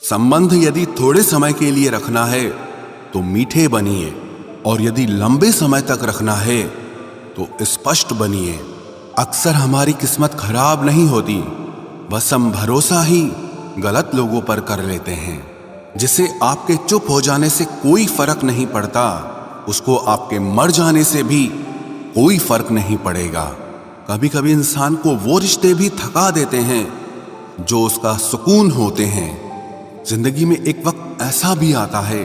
संबंध यदि थोड़े समय के लिए रखना है तो मीठे बनिए, और यदि लंबे समय तक रखना है तो स्पष्ट बनिए। अक्सर हमारी किस्मत खराब नहीं होती, बस हम भरोसा ही गलत लोगों पर कर लेते हैं। जिसे आपके चुप हो जाने से कोई फर्क नहीं पड़ता, उसको आपके मर जाने से भी कोई फर्क नहीं पड़ेगा। कभी कभी इंसान को वो रिश्ते भी थका देते हैं जो उसका सुकून होते हैं। जिंदगी में एक वक्त ऐसा भी आता है,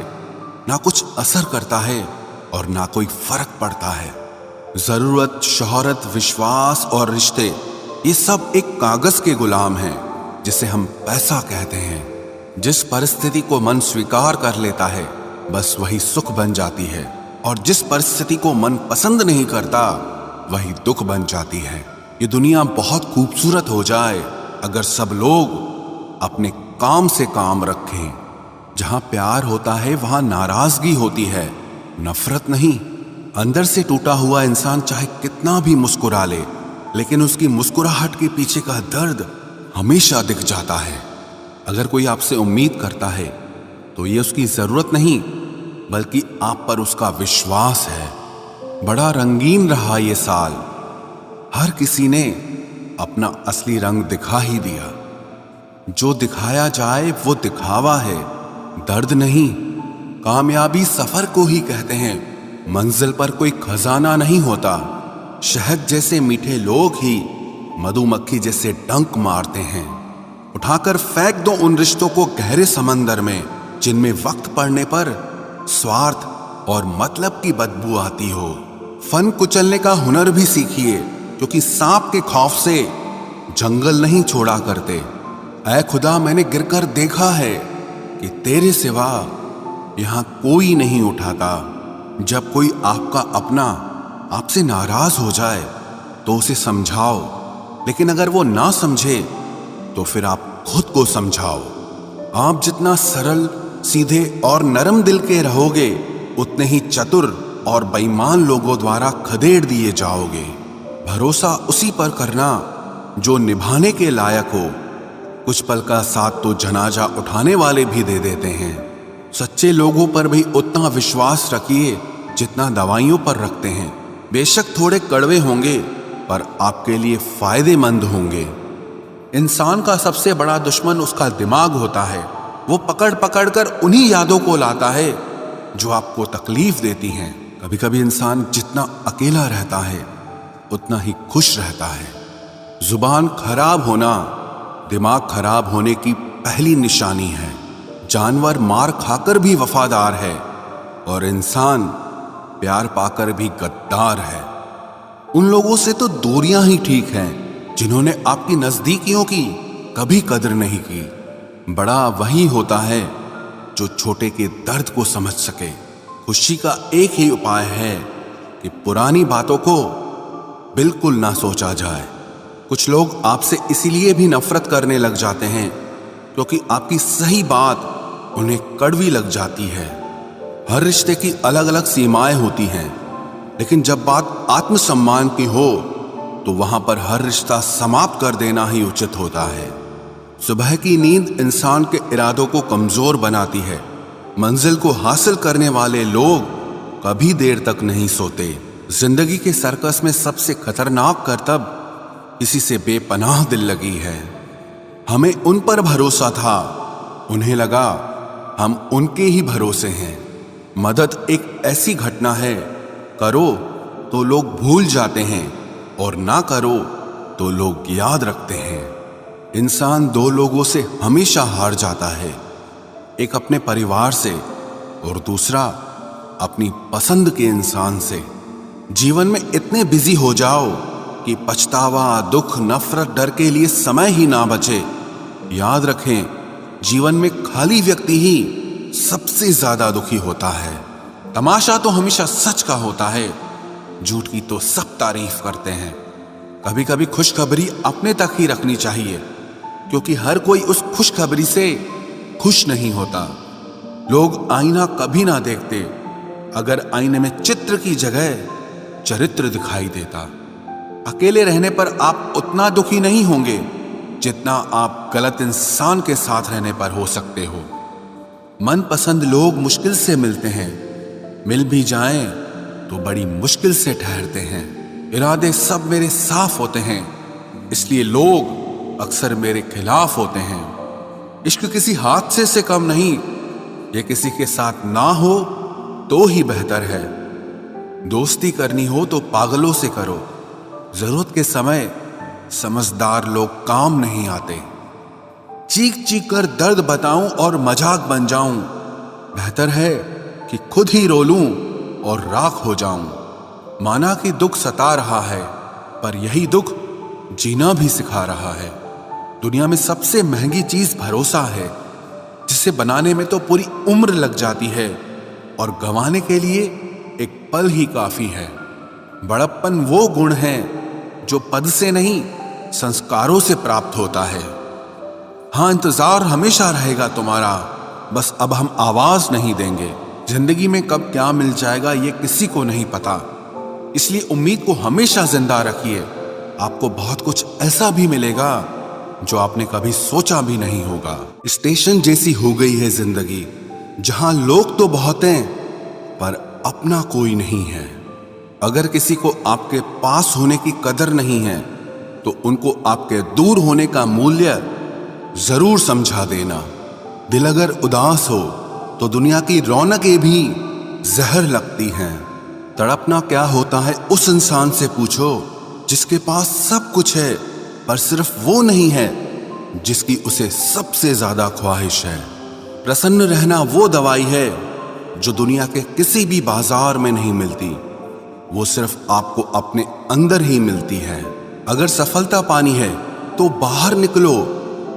ना कुछ असर करता है और ना कोई फर्क पड़ता है। जरूरत, शोहरत, विश्वास और रिश्ते, ये सब एक कागज के गुलाम हैं जिसे हम पैसा कहते हैं। जिस परिस्थिति को मन स्वीकार कर लेता है बस वही सुख बन जाती है, और जिस परिस्थिति को मन पसंद नहीं करता वही दुख बन जाती है। ये दुनिया बहुत खूबसूरत हो जाए अगर सब लोग अपने काम से काम रखें। जहां प्यार होता है वहां नाराजगी होती है, नफरत नहीं। अंदर से टूटा हुआ इंसान चाहे कितना भी मुस्कुरा ले, लेकिन उसकी मुस्कुराहट के पीछे का दर्द हमेशा दिख जाता है। अगर कोई आपसे उम्मीद करता है तो ये उसकी जरूरत नहीं, बल्कि आप पर उसका विश्वास है। बड़ा रंगीन रहा ये साल, हर किसी ने अपना असली रंग दिखा ही दिया। जो दिखाया जाए वो दिखावा है, दर्द नहीं। कामयाबी सफर को ही कहते हैं, मंजिल पर कोई खजाना नहीं होता। शहद जैसे मीठे लोग ही मधुमक्खी जैसे डंक मारते हैं। उठाकर फेंक दो उन रिश्तों को गहरे समंदर में, जिनमें वक्त पड़ने पर स्वार्थ और मतलब की बदबू आती हो। फन कुचलने का हुनर भी सीखिए, क्योंकि सांप के खौफ से जंगल नहीं छोड़ा करते। ऐ खुदा, मैंने गिरकर देखा है कि तेरे सिवा यहां कोई नहीं उठाता। जब कोई आपका अपना आपसे नाराज हो जाए तो उसे समझाओ, लेकिन अगर वो ना समझे तो फिर आप खुद को समझाओ। आप जितना सरल, सीधे और नरम दिल के रहोगे, उतने ही चतुर और बेईमान लोगों द्वारा खदेड़ दिए जाओगे। भरोसा उसी पर करना जो निभाने के लायक हो। कुछ पल का साथ तो जनाजा उठाने वाले भी दे देते हैं। सच्चे लोगों पर भी उतना विश्वास रखिए जितना दवाइयों पर रखते हैं। बेशक थोड़े कड़वे होंगे, पर आपके लिए फायदेमंद होंगे। इंसान का सबसे बड़ा दुश्मन उसका दिमाग होता है। वो पकड़ पकड़ कर उन्हीं यादों को लाता है जो आपको तकलीफ देती हैं। कभी कभी इंसान जितना अकेला रहता है उतना ही खुश रहता है। जुबान खराब होना दिमाग खराब होने की पहली निशानी है। जानवर मार खाकर भी वफादार है, और इंसान प्यार पाकर भी गद्दार है। उन लोगों से तो दूरियां ही ठीक हैं जिन्होंने आपकी नजदीकियों की कभी कदर नहीं की। बड़ा वही होता है जो छोटे के दर्द को समझ सके। खुशी का एक ही उपाय है कि पुरानी बातों को बिल्कुल ना सोचा जाए। कुछ लोग आपसे इसीलिए भी नफरत करने लग जाते हैं क्योंकि आपकी सही बात उन्हें कड़वी लग जाती है। हर रिश्ते की अलग अलग सीमाएं होती हैं, लेकिन जब बात आत्मसम्मान की हो तो वहां पर हर रिश्ता समाप्त कर देना ही उचित होता है। सुबह की नींद इंसान के इरादों को कमजोर बनाती है। मंजिल को हासिल करने वाले लोग कभी देर तक नहीं सोते। जिंदगी के सर्कस में सबसे खतरनाक करतब किसी से बेपनाह दिल लगी है। हमें उन पर भरोसा था, उन्हें लगा हम उनके ही भरोसे हैं। मदद एक ऐसी घटना है, करो तो लोग भूल जाते हैं और ना करो तो लोग याद रखते हैं। इंसान दो लोगों से हमेशा हार जाता है, एक अपने परिवार से और दूसरा अपनी पसंद के इंसान से। जीवन में इतने बिजी हो जाओ कि पछतावा, दुख, नफरत, डर के लिए समय ही ना बचे। याद रखें, जीवन में खाली व्यक्ति ही सबसे ज्यादा दुखी होता है। तमाशा तो हमेशा सच का होता है, झूठ की तो सब तारीफ करते हैं। कभी कभी खुशखबरी अपने तक ही रखनी चाहिए, क्योंकि हर कोई उस खुशखबरी से खुश नहीं होता। लोग आईना कभी ना देखते अगर आईने में चित्र की जगह चरित्र दिखाई देता। अकेले रहने पर आप उतना दुखी नहीं होंगे जितना आप गलत इंसान के साथ रहने पर हो सकते हो। मनपसंद लोग मुश्किल से मिलते हैं, मिल भी जाएं तो बड़ी मुश्किल से ठहरते हैं। इरादे सब मेरे साफ होते हैं, इसलिए लोग अक्सर मेरे खिलाफ होते हैं। इश्क किसी हादसे से कम नहीं, ये किसी के साथ ना हो तो ही बेहतर है। दोस्ती करनी हो तो पागलों से करो, जरूरत के समय समझदार लोग काम नहीं आते। चीख चीख कर दर्द बताऊं और मजाक बन जाऊं, बेहतर है कि खुद ही रो लूं और राख हो जाऊं। माना कि दुख सता रहा है, पर यही दुख जीना भी सिखा रहा है। दुनिया में सबसे महंगी चीज भरोसा है, जिसे बनाने में तो पूरी उम्र लग जाती है और गंवाने के लिए एक पल ही काफी है। बड़प्पन वो गुण है जो पद से नहीं, संस्कारों से प्राप्त होता है। हाँ, इंतजार हमेशा रहेगा तुम्हारा, बस अब हम आवाज नहीं देंगे। जिंदगी में कब क्या मिल जाएगा ये किसी को नहीं पता, इसलिए उम्मीद को हमेशा जिंदा रखिए। आपको बहुत कुछ ऐसा भी मिलेगा जो आपने कभी सोचा भी नहीं होगा। स्टेशन जैसी हो गई है जिंदगी, जहां लोग तो बहुत हैं पर अपना कोई नहीं है। अगर किसी को आपके पास होने की कदर नहीं है तो उनको आपके दूर होने का मूल्य जरूर समझा देना। दिल अगर उदास हो तो दुनिया की रौनकें भी जहर लगती हैं। तड़पना क्या होता है उस इंसान से पूछो जिसके पास सब कुछ है, पर सिर्फ वो नहीं है जिसकी उसे सबसे ज्यादा ख्वाहिश है। प्रसन्न रहना वो दवाई है जो दुनिया के किसी भी बाजार में नहीं मिलती, वो सिर्फ आपको अपने अंदर ही मिलती है। अगर सफलता पानी है तो बाहर निकलो,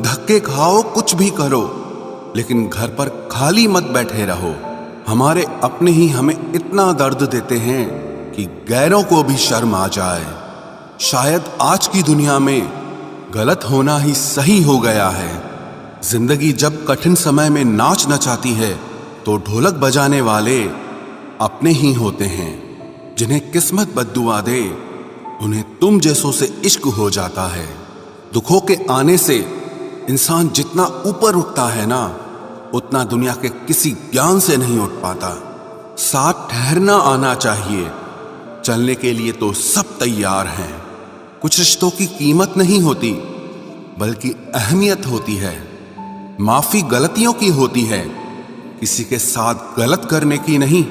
धक्के खाओ, कुछ भी करो, लेकिन घर पर खाली मत बैठे रहो। हमारे अपने ही हमें इतना दर्द देते हैं कि गैरों को भी शर्म आ जाए। शायद आज की दुनिया में गलत होना ही सही हो गया है। जिंदगी जब कठिन समय में नाच नचाती है तो ढोलक बजाने वाले अपने ही होते हैं। जिन्हें किस्मत बद्दुआ दे उन्हें तुम जैसों से इश्क हो जाता है। दुखों के आने से इंसान जितना ऊपर उठता है ना, उतना दुनिया के किसी ज्ञान से नहीं उठ पाता। साथ ठहरना आना चाहिए, चलने के लिए तो सब तैयार हैं। कुछ रिश्तों की कीमत नहीं होती बल्कि अहमियत होती है। माफी गलतियों की होती है, किसी के साथ गलत करने की नहीं।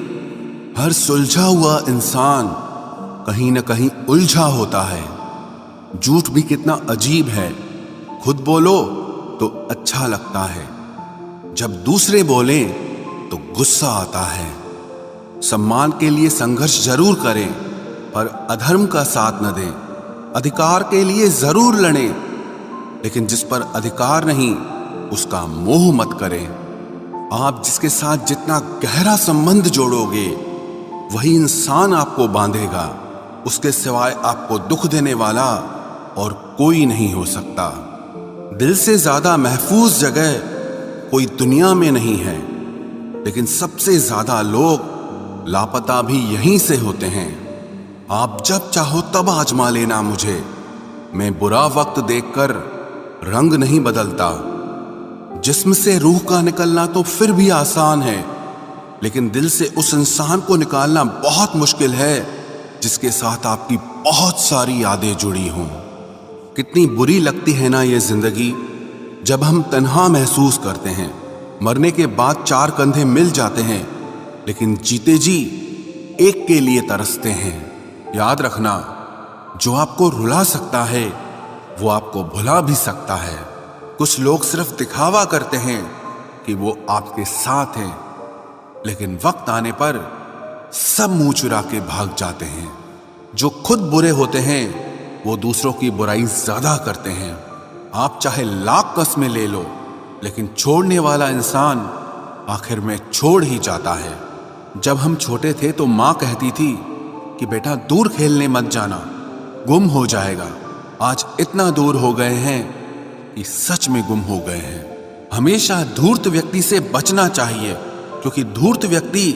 हर सुलझा हुआ इंसान कहीं न कहीं उलझा होता है। झूठ भी कितना अजीब है, खुद बोलो तो अच्छा लगता है, जब दूसरे बोलें तो गुस्सा आता है। सम्मान के लिए संघर्ष जरूर करें, पर अधर्म का साथ न दें। अधिकार के लिए जरूर लड़ें, लेकिन जिस पर अधिकार नहीं उसका मोह मत करें। आप जिसके साथ जितना गहरा संबंध जोड़ोगे वही इंसान आपको बांधेगा। उसके सिवाय आपको दुख देने वाला और कोई नहीं हो सकता। दिल से ज्यादा महफूज जगह कोई दुनिया में नहीं है, लेकिन सबसे ज्यादा लोग लापता भी यहीं से होते हैं। आप जब चाहो तब आजमा लेना मुझे, मैं बुरा वक्त देखकर रंग नहीं बदलता। जिस्म से रूह का निकलना तो फिर भी आसान है, लेकिन दिल से उस इंसान को निकालना बहुत मुश्किल है जिसके साथ आपकी बहुत सारी यादें जुड़ी हों। कितनी बुरी लगती है ना ये जिंदगी, जब हम तन्हा महसूस करते हैं। मरने के बाद चार कंधे मिल जाते हैं, लेकिन जीते जी एक के लिए तरसते हैं। याद रखना, जो आपको रुला सकता है वो आपको भुला भी सकता है। कुछ लोग सिर्फ दिखावा करते हैं कि वो आपके साथ हैं, लेकिन वक्त आने पर सब मुंह चुरा के भाग जाते हैं। जो खुद बुरे होते हैं वो दूसरों की बुराई ज्यादा करते हैं। आप चाहे लाख कस्में ले लो, लेकिन छोड़ने वाला इंसान आखिर में छोड़ ही जाता है। जब हम छोटे थे तो माँ कहती थी कि बेटा दूर खेलने मत जाना, गुम हो जाएगा। आज इतना दूर हो गए हैं कि सच में गुम हो गए हैं। हमेशा धूर्त व्यक्ति से बचना चाहिए, क्योंकि धूर्त व्यक्ति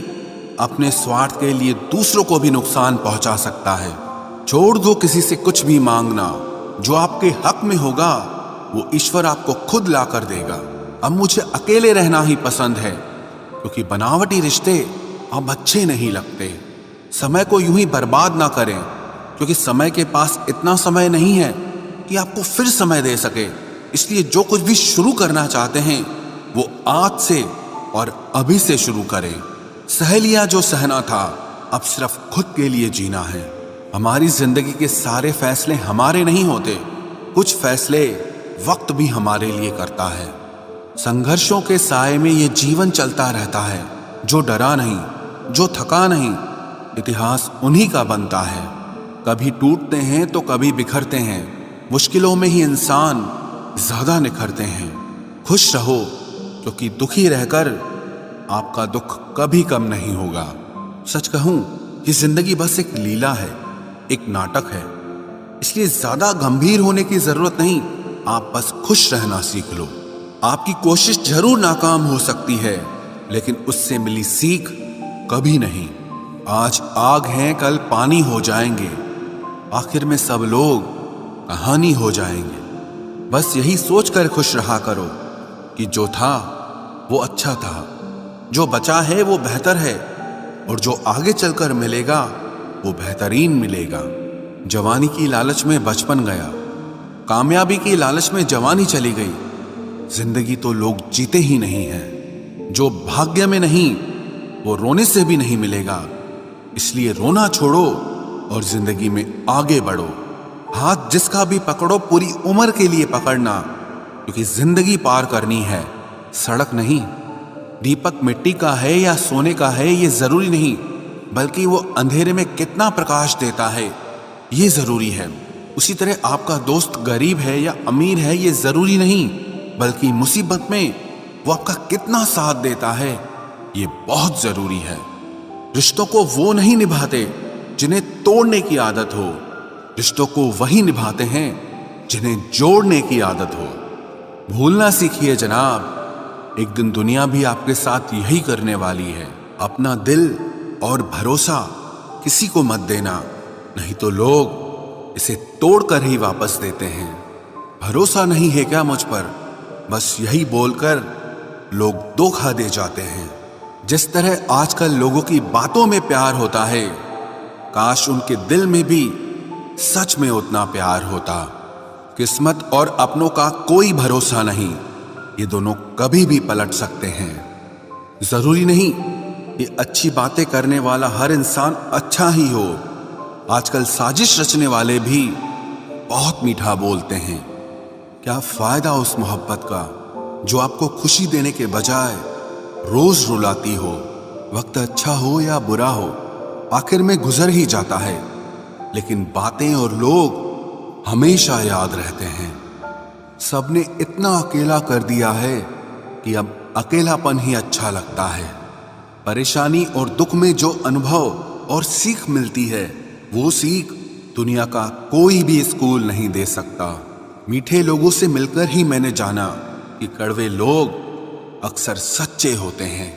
अपने स्वार्थ के लिए दूसरों को भी नुकसान पहुंचा सकता है। छोड़ दो किसी से कुछ भी मांगना, जो आपके हक में होगा वो ईश्वर आपको खुद ला कर देगा। अब मुझे अकेले रहना ही पसंद है, क्योंकि बनावटी रिश्ते अब अच्छे नहीं लगते। समय को यूं ही बर्बाद ना करें, क्योंकि समय के पास इतना समय नहीं है कि आपको फिर समय दे सके। इसलिए जो कुछ भी शुरू करना चाहते हैं वो आज से और अभी से शुरू करें। सह लिया जो सहना था, अब सिर्फ खुद के लिए जीना है। हमारी जिंदगी के सारे फैसले हमारे नहीं होते, कुछ फैसले वक्त भी हमारे लिए करता है। संघर्षों के साए में ये जीवन चलता रहता है। जो डरा नहीं, जो थका नहीं, इतिहास उन्हीं का बनता है। कभी टूटते हैं तो कभी बिखरते हैं, मुश्किलों में ही इंसान ज्यादा निखरते हैं। खुश रहो, क्योंकि दुखी रहकर आपका दुख कभी कम नहीं होगा। सच कहूं, ये जिंदगी बस एक लीला है, एक नाटक है। इसलिए ज्यादा गंभीर होने की जरूरत नहीं, आप बस खुश रहना सीख लो। आपकी कोशिश जरूर नाकाम हो सकती है, लेकिन उससे मिली सीख कभी नहीं। आज आग हैं, कल पानी हो जाएंगे, आखिर में सब लोग कहानी हो जाएंगे। बस यही सोचकर खुश रहा करो कि जो था वो अच्छा था, जो बचा है वो बेहतर है, और जो आगे चलकर मिलेगा वो बेहतरीन मिलेगा। जवानी की लालच में बचपन गया, कामयाबी की लालच में जवानी चली गई। जिंदगी तो लोग जीते ही नहीं हैं। जो भाग्य में नहीं वो रोने से भी नहीं मिलेगा। इसलिए रोना छोड़ो और जिंदगी में आगे बढ़ो। हाथ जिसका भी पकड़ो पूरी उम्र के लिए पकड़ना, क्योंकि जिंदगी पार करनी है, सड़क नहीं। दीपक मिट्टी का है या सोने का है ये जरूरी नहीं, बल्कि वो अंधेरे में कितना प्रकाश देता है ये जरूरी है। उसी तरह आपका दोस्त गरीब है या अमीर है ये जरूरी नहीं, बल्कि मुसीबत में वो आपका कितना साथ देता है ये बहुत जरूरी है। रिश्तों को वो नहीं निभाते जिन्हें तोड़ने की आदत हो, रिश्तों को वही निभाते हैं जिन्हें जोड़ने की आदत हो। भूलना सीखिए जनाब, एक दिन दुनिया भी आपके साथ यही करने वाली है। अपना दिल और भरोसा किसी को मत देना, नहीं तो लोग इसे तोड़कर ही वापस देते हैं। भरोसा नहीं है क्या मुझ पर, बस यही बोलकर लोग धोखा दे जाते हैं। जिस तरह आजकल लोगों की बातों में प्यार होता है, काश उनके दिल में भी सच में उतना प्यार होता। किस्मत और अपनों का कोई भरोसा नहीं, ये दोनों कभी भी पलट सकते हैं। जरूरी नहीं कि अच्छी बातें करने वाला हर इंसान अच्छा ही हो। आजकल साजिश रचने वाले भी बहुत मीठा बोलते हैं। क्या फायदा उस मोहब्बत का जो आपको खुशी देने के बजाय रोज रुलाती हो। वक्त अच्छा हो या बुरा हो, आखिर में गुजर ही जाता है, लेकिन बातें और लोग हमेशा याद रहते हैं। सबने इतना अकेला कर दिया है कि अब अकेलापन ही अच्छा लगता है। परेशानी और दुख में जो अनुभव और सीख मिलती है, वो सीख दुनिया का कोई भी स्कूल नहीं दे सकता। मीठे लोगों से मिलकर ही मैंने जाना कि कड़वे लोग अक्सर सच्चे होते हैं।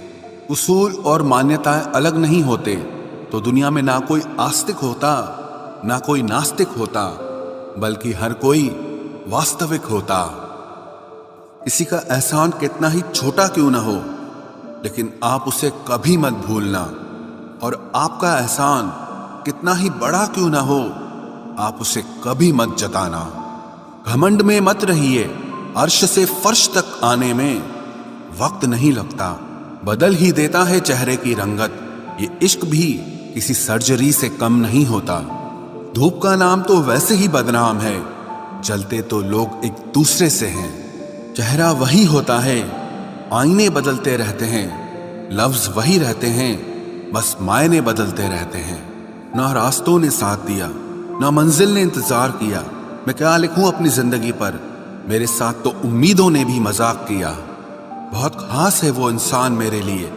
उसूल और मान्यताएं अलग नहीं होते तो दुनिया में ना कोई आस्तिक होता ना कोई नास्तिक होता, बल्कि हर कोई वास्तविक होता। किसी का एहसान कितना ही छोटा क्यों ना हो, लेकिन आप उसे कभी मत भूलना, और आपका एहसान कितना ही बड़ा क्यों ना हो, आप उसे कभी मत जताना। घमंड में मत रहिए, अर्श से फर्श तक आने में वक्त नहीं लगता, बदल ही देता है चेहरे की रंगत। ये इश्क भी किसी सर्जरी से कम नहीं होता। धूप का नाम तो वैसे ही बदनाम है, जलते तो लोग एक दूसरे से हैं। चेहरा वही होता है, आईने बदलते रहते हैं, लफ्ज वही रहते हैं, बस मायने बदलते रहते हैं। ना रास्तों ने साथ दिया, ना मंजिल ने इंतजार किया। मैं क्या लिखूं अपनी जिंदगी पर, मेरे साथ तो उम्मीदों ने भी मजाक किया। बहुत खास है वो इंसान मेरे लिए,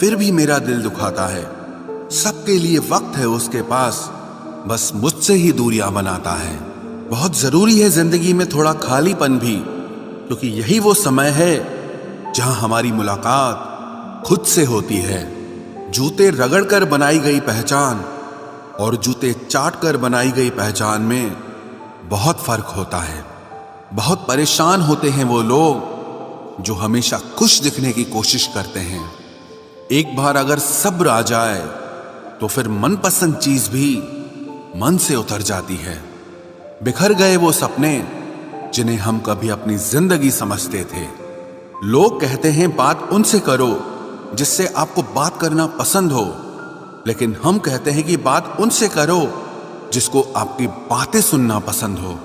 फिर भी मेरा दिल दुखाता है। सबके लिए वक्त है उसके पास, बस मुझसे ही दूरियां बनाता है। बहुत जरूरी है जिंदगी में थोड़ा खालीपन भी, क्योंकि यही वो समय है जहां हमारी मुलाकात खुद से होती है। जूते रगड़ कर बनाई गई पहचान और जूते चाट कर बनाई गई पहचान में बहुत फर्क होता है। बहुत परेशान होते हैं वो लोग जो हमेशा खुश दिखने की कोशिश करते हैं। एक बार अगर सब्र आ जाए तो फिर मनपसंद चीज भी मन से उतर जाती है। बिखर गए वो सपने जिन्हें हम कभी अपनी जिंदगी समझते थे। लोग कहते हैं बात उनसे करो जिससे आपको बात करना पसंद हो, लेकिन हम कहते हैं कि बात उनसे करो जिसको आपकी बातें सुनना पसंद हो।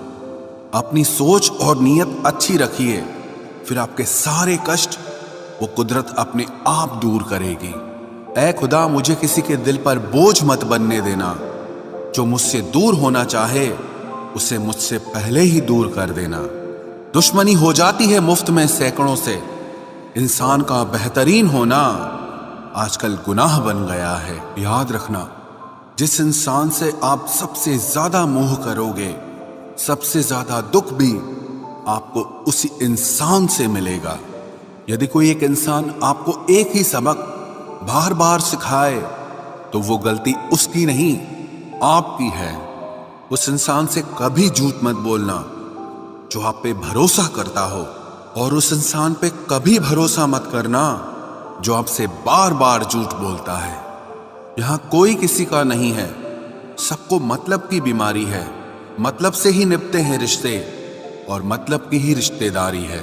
अपनी सोच और नीयत अच्छी रखिए, फिर आपके सारे कष्ट वो कुदरत अपने आप दूर करेगी। ऐ खुदा, मुझे किसी के दिल पर बोझ मत बनने देना। जो मुझसे दूर होना चाहे उसे मुझसे पहले ही दूर कर देना। दुश्मनी हो जाती है मुफ्त में सैकड़ों से। इंसान का बेहतरीन होना आजकल गुनाह बन गया है। याद रखना, जिस इंसान से आप सबसे ज्यादा मोह करोगे, सबसे ज्यादा दुख भी आपको उसी इंसान से मिलेगा। यदि कोई एक इंसान आपको एक ही सबक बार बार सिखाए तो वो गलती उसकी नहीं, आपकी है। उस इंसान से कभी झूठ मत बोलना जो आप पे भरोसा करता हो, और उस इंसान पे कभी भरोसा मत करना जो आपसे बार बार झूठ बोलता है। यहां कोई किसी का नहीं है, सबको मतलब की बीमारी है। मतलब से ही निपटे हैं रिश्ते और मतलब की ही रिश्तेदारी है।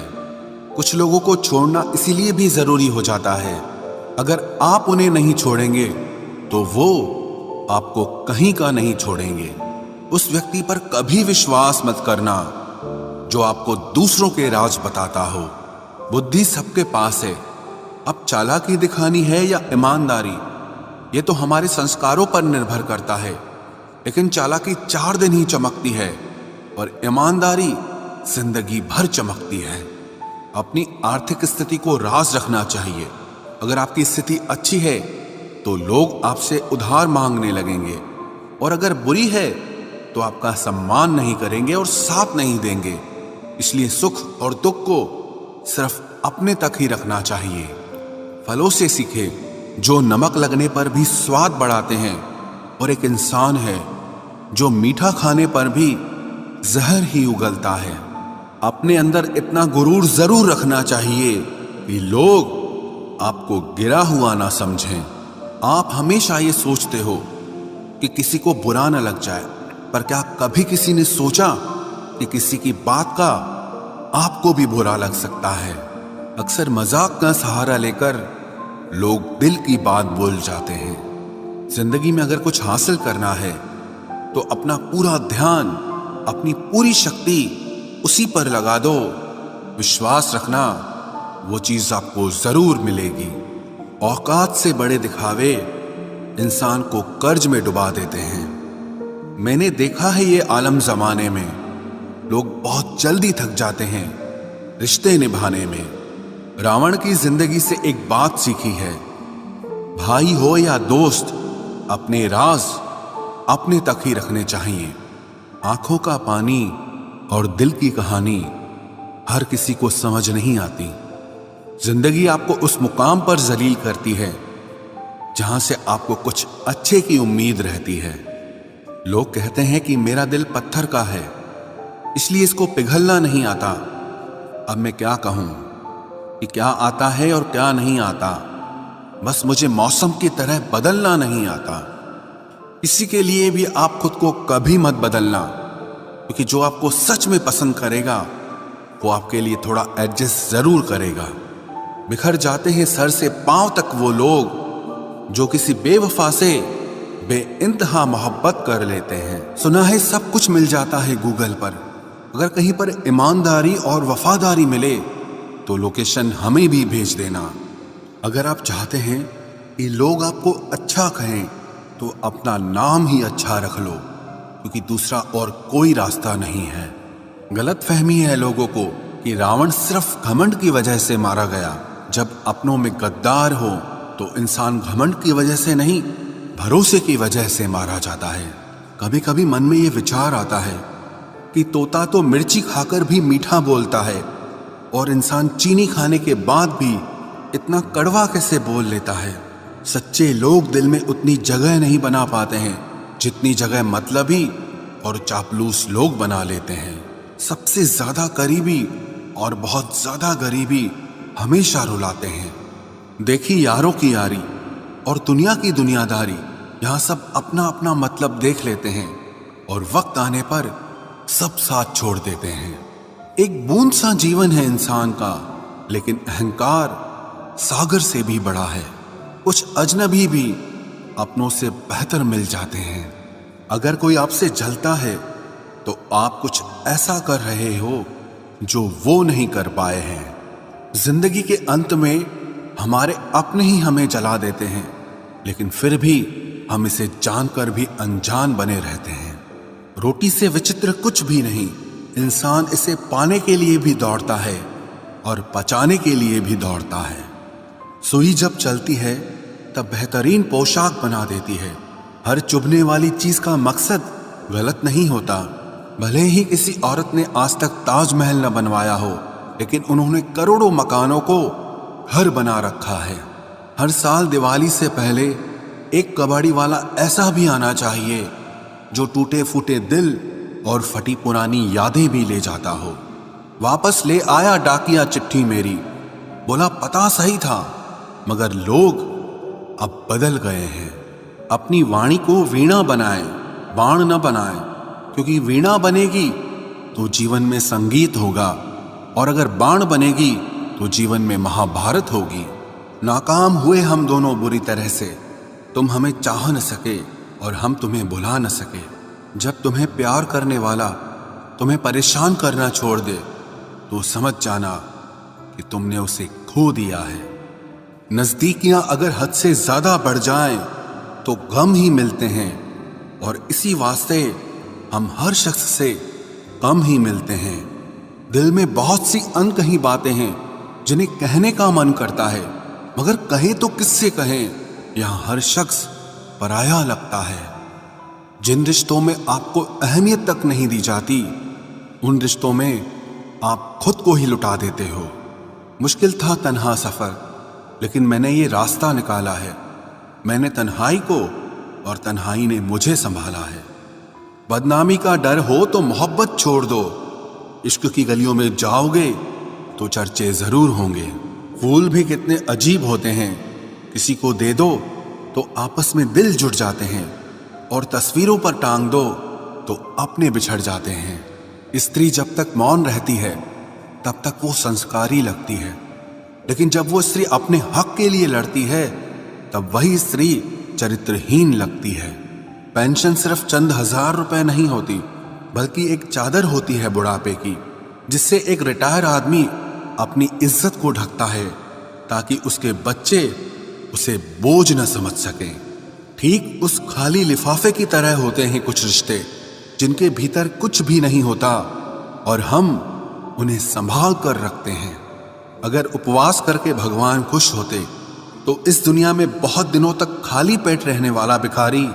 कुछ लोगों को छोड़ना इसीलिए भी जरूरी हो जाता है, अगर आप उन्हें नहीं छोड़ेंगे तो वो आपको कहीं का नहीं छोड़ेंगे। उस व्यक्ति पर कभी विश्वास मत करना जो आपको दूसरों के राज बताता हो। बुद्धि सबके पास है, अब चालाकी दिखानी है या ईमानदारी, ये तो हमारे संस्कारों पर निर्भर करता है। लेकिन चालाकी 4 दिन ही चमकती है और ईमानदारी जिंदगी भर चमकती है। अपनी आर्थिक स्थिति को राज रखना चाहिए। अगर आपकी स्थिति अच्छी है तो लोग आपसे उधार मांगने लगेंगे, और अगर बुरी है तो आपका सम्मान नहीं करेंगे और साथ नहीं देंगे। इसलिए सुख और दुख को सिर्फ अपने तक ही रखना चाहिए। फलों से सीखे जो नमक लगने पर भी स्वाद बढ़ाते हैं, और एक इंसान है जो मीठा खाने पर भी जहर ही उगलता है। अपने अंदर इतना गुरूर जरूर रखना चाहिए कि लोग आपको गिरा हुआ ना समझें। आप हमेशा ये सोचते हो कि किसी को बुरा ना लग जाए, पर क्या कभी किसी ने सोचा कि किसी की बात का आपको भी बुरा लग सकता है? अक्सर मजाक का सहारा लेकर लोग दिल की बात बोल जाते हैं। जिंदगी में अगर कुछ हासिल करना है तो अपना पूरा ध्यान, अपनी पूरी शक्ति उसी पर लगा दो। विश्वास रखना, वो चीज आपको जरूर मिलेगी। औकात से बड़े दिखावे इंसान को कर्ज में डुबा देते हैं। मैंने देखा है ये आलम जमाने में लोग बहुत जल्दी थक जाते हैं रिश्ते निभाने में। रावण की जिंदगी से एक बात सीखी है, भाई हो या दोस्त, अपने राज अपने तक ही रखने चाहिए। आंखों का पानी और दिल की कहानी हर किसी को समझ नहीं आती। जिंदगी आपको उस मुकाम पर जलील करती है जहां से आपको कुछ अच्छे की उम्मीद रहती है। लोग कहते हैं कि मेरा दिल पत्थर का है, इसलिए इसको पिघलना नहीं आता। अब मैं क्या कहूं कि क्या आता है और क्या नहीं आता। बस मुझे मौसम की तरह बदलना नहीं आता। किसी के लिए भी आप खुद को कभी मत बदलना, क्योंकि जो आपको सच में पसंद करेगा वो आपके लिए थोड़ा एडजस्ट जरूर करेगा। बिखर जाते हैं सर से पांव तक वो लोग जो किसी बेवफा से बेइंतहा मोहब्बत कर लेते हैं। सुना है सब कुछ मिल जाता है गूगल पर। अगर कहीं पर ईमानदारी और वफादारी मिले तो लोकेशन हमें भी भेज देना। अगर आप चाहते हैं कि लोग आपको अच्छा कहें तो अपना नाम ही अच्छा रख लो, क्योंकि दूसरा और कोई रास्ता नहीं है। गलत फहमी है लोगों को कि रावण सिर्फ घमंड की वजह से मारा गया। जब अपनों में गद्दार हो तो इंसान घमंड की वजह से नहीं, भरोसे की वजह से मारा जाता है। कभी कभी मन में ये विचार आता है कि तोता तो मिर्ची खाकर भी मीठा बोलता है, और इंसान चीनी खाने के बाद भी इतना कड़वा कैसे बोल लेता है। सच्चे लोग दिल में उतनी जगह नहीं बना पाते हैं जितनी जगह मतलबी और चापलूस लोग बना लेते हैं। सबसे ज्यादा करीबी और बहुत ज्यादा गरीबी हमेशा रुलाते हैं। देखी यारों की यारी और दुनिया की दुनियादारी, यहाँ सब अपना अपना मतलब देख लेते हैं और वक्त आने पर सब साथ छोड़ देते हैं। एक बूंद सा जीवन है इंसान का, लेकिन अहंकार सागर से भी बड़ा है। कुछ अजनबी भी अपनों से बेहतर मिल जाते हैं। अगर कोई आपसे जलता है तो आप कुछ ऐसा कर रहे हो जो वो नहीं कर पाए हैं। जिंदगी के अंत में हमारे अपने ही हमें जला देते हैं, लेकिन फिर भी हम इसे जानकर भी अनजान बने रहते हैं। रोटी से विचित्र कुछ भी नहीं, इंसान इसे पाने के लिए भी दौड़ता है और पचाने के लिए भी दौड़ता है। सुई जब चलती है तब बेहतरीन पोशाक बना देती है। हर चुभने वाली चीज का मकसद गलत नहीं होता। भले ही किसी औरत ने आज तक ताजमहल न बनवाया हो, लेकिन उन्होंने करोड़ों मकानों को घर बना रखा है। हर साल दिवाली से पहले एक कबाड़ी वाला ऐसा भी आना चाहिए जो टूटे फूटे दिल और फटी पुरानी यादें भी ले जाता हो। वापस ले आया डाकिया चिट्ठी मेरी, बोला पता सही था मगर लोग अब बदल गए हैं। अपनी वाणी को वीणा बनाए, बाण न बनाए, क्योंकि वीणा बनेगी तो जीवन में संगीत होगा, और अगर बाण बनेगी तो जीवन में महाभारत होगी। नाकाम हुए हम दोनों बुरी तरह से, तुम हमें चाह न सके और हम तुम्हें भुला न सके। जब तुम्हें प्यार करने वाला तुम्हें परेशान करना छोड़ दे तो समझ जाना कि तुमने उसे खो दिया है। नजदीकियां अगर हद से ज्यादा बढ़ जाएं तो गम ही मिलते हैं, और इसी वास्ते हम हर शख्स से कम ही मिलते हैं। दिल में बहुत सी अनकही बातें हैं जिन्हें कहने का मन करता है, मगर कहें तो किससे कहें, यहां हर शख्स पराया लगता है। जिन रिश्तों में आपको अहमियत तक नहीं दी जाती, उन रिश्तों में आप खुद को ही लुटा देते हो। मुश्किल था तन्हा सफर, लेकिन मैंने ये रास्ता निकाला है। मैंने तन्हाई को और तन्हाई ने मुझे संभाला है। बदनामी का डर हो तो मोहब्बत छोड़ दो। इश्क की गलियों में जाओगे तो चर्चे जरूर होंगे। फूल भी कितने अजीब होते हैं, किसी को दे दो तो आपस में दिल जुड़ जाते हैं, और तस्वीरों पर टांग दो तो अपने बिछड़ जाते हैं। स्त्री जब तक मौन रहती है तब तक वो संस्कारी लगती है, लेकिन जब वो स्त्री अपने हक के लिए लड़ती है तब वही स्त्री चरित्रहीन लगती है। पेंशन सिर्फ चंद हजार रुपए नहीं होती, बल्कि एक चादर होती है बुढ़ापे की, जिससे एक रिटायर आदमी अपनी इज्जत को ढकता है ताकि उसके बच्चे उसे बोझ न समझ सकें। ठीक उस खाली लिफाफे की तरह होते हैं कुछ रिश्ते जिनके भीतर कुछ भी नहीं होता और हम उन्हें संभाल कर रखते हैं। अगर उपवास करके भगवान खुश होते तो इस दुनिया में बहुत दिनों तक खाली पेट रहने वाला भिखारी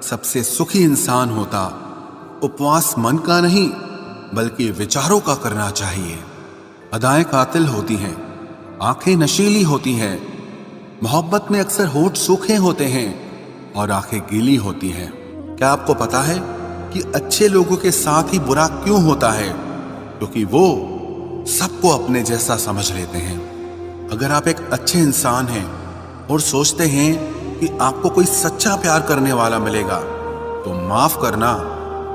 सबसे सुखी इंसान होता। उपवास मन का नहीं बल्कि विचारों का करना चाहिए। अदाएं कातिल होती हैं, आंखें नशीली होती हैं। मोहब्बत में अक्सर होठ सूखे होते हैं और आंखें गीली होती हैं। क्या आपको पता है कि अच्छे लोगों के साथ ही बुरा क्यों होता है? क्योंकि वो सबको अपने जैसा समझ लेते हैं। अगर आप एक अच्छे इंसान हैं और सोचते हैं कि आपको कोई सच्चा प्यार करने वाला मिलेगा, तो माफ करना,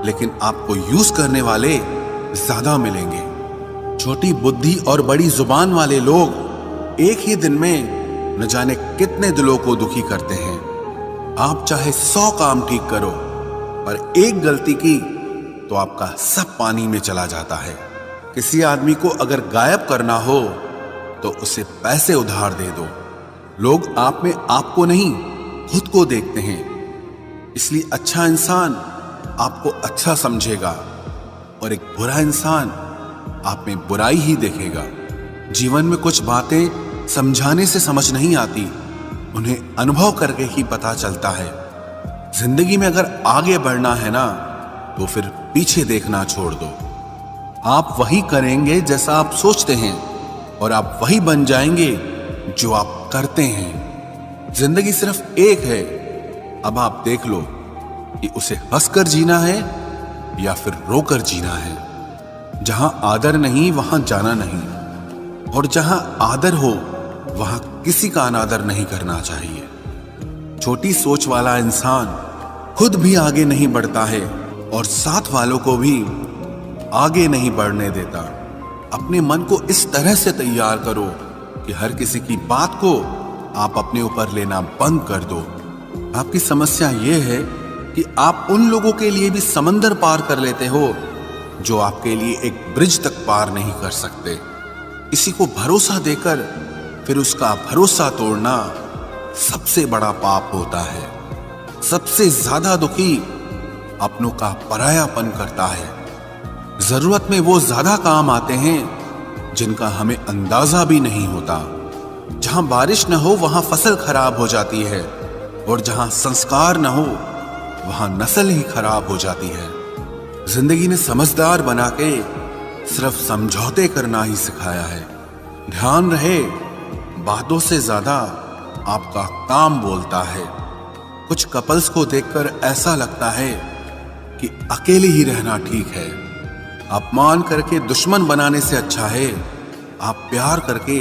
लेकिन आपको यूज करने वाले ज्यादा मिलेंगे। छोटी बुद्धि और बड़ी जुबान वाले लोग एक ही दिन में न जाने कितने दिलों को दुखी करते हैं। आप चाहे 100 काम ठीक करो, पर एक गलती की तो आपका सब पानी में चला जाता है। किसी आदमी को अगर गायब करना हो तो उसे पैसे उधार दे दो। लोग आप में आपको नहीं खुद को देखते हैं, इसलिए अच्छा इंसान आपको अच्छा समझेगा और एक बुरा इंसान आप में बुराई ही देखेगा। जीवन में कुछ बातें समझाने से समझ नहीं आती, उन्हें अनुभव करके ही पता चलता है। जिंदगी में अगर आगे बढ़ना है ना, तो फिर पीछे देखना छोड़ दो। आप वही करेंगे जैसा आप सोचते हैं और आप वही बन जाएंगे जो आप करते हैं। जिंदगी सिर्फ एक है, अब आप देख लो कि उसे हंसकर जीना है या फिर रोकर जीना है। जहां आदर नहीं वहां जाना नहीं, और जहां आदर हो वहां किसी का अनादर नहीं करना चाहिए। छोटी सोच वाला इंसान खुद भी आगे नहीं बढ़ता है और साथ वालों को भी आगे नहीं बढ़ने देता। अपने मन को इस तरह से तैयार करो कि हर किसी की बात को आप अपने ऊपर लेना बंद कर दो। आपकी समस्या यह है कि आप उन लोगों के लिए भी समंदर पार कर लेते हो जो आपके लिए एक ब्रिज तक पार नहीं कर सकते। किसी को भरोसा देकर फिर उसका भरोसा तोड़ना सबसे बड़ा पाप होता है। सबसे ज्यादा दुखी अपनों का परायापन करता है। जरूरत में वो ज्यादा काम आते हैं जिनका हमें अंदाजा भी नहीं होता। जहां बारिश न हो वहां फसल खराब हो जाती है, और जहां संस्कार न हो वहां नस्ल ही खराब हो जाती है। जिंदगी ने समझदार बना के सिर्फ समझौते करना ही सिखाया है। ध्यान रहे, बातों से ज्यादा आपका काम बोलता है। कुछ कपल्स को देखकर ऐसा लगता है कि अकेले ही रहना ठीक है। अपमान करके दुश्मन बनाने से अच्छा है आप प्यार करके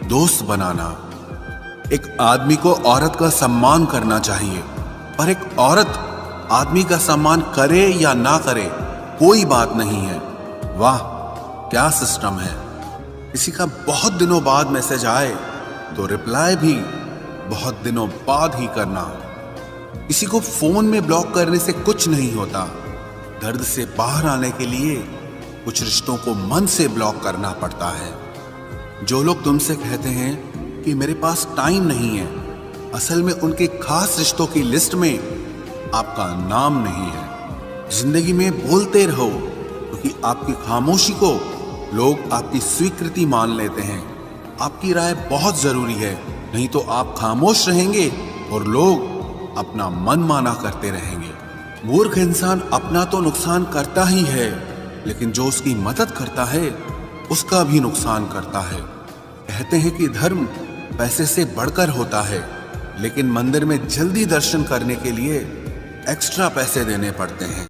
दोस्त बनाना। एक आदमी को औरत का सम्मान करना चाहिए, पर एक औरत आदमी का सम्मान करे या ना करे कोई बात नहीं है। वाह क्या सिस्टम है। किसी का बहुत दिनों बाद मैसेज आए तो रिप्लाई भी बहुत दिनों बाद ही करना। किसी को फोन में ब्लॉक करने से कुछ नहीं होता। दर्द से बाहर आने के लिए कुछ रिश्तों को मन से ब्लॉक करना पड़ता है। जो लोग तुमसे कहते हैं कि मेरे पास टाइम नहीं है, असल में उनके खास रिश्तों की लिस्ट में आपका नाम नहीं है। जिंदगी में बोलते रहो, क्योंकि आपकी खामोशी को लोग आपकी स्वीकृति मान लेते हैं। आपकी राय बहुत जरूरी है, नहीं तो आप खामोश रहेंगे और लोग अपना मन माना करते रहेंगे। मूर्ख इंसान अपना तो नुकसान करता ही है, लेकिन जो उसकी मदद करता है उसका भी नुकसान करता है। कहते हैं कि धर्म पैसे से बढ़कर होता है, लेकिन मंदिर में जल्दी दर्शन करने के लिए एक्स्ट्रा पैसे देने पड़ते हैं।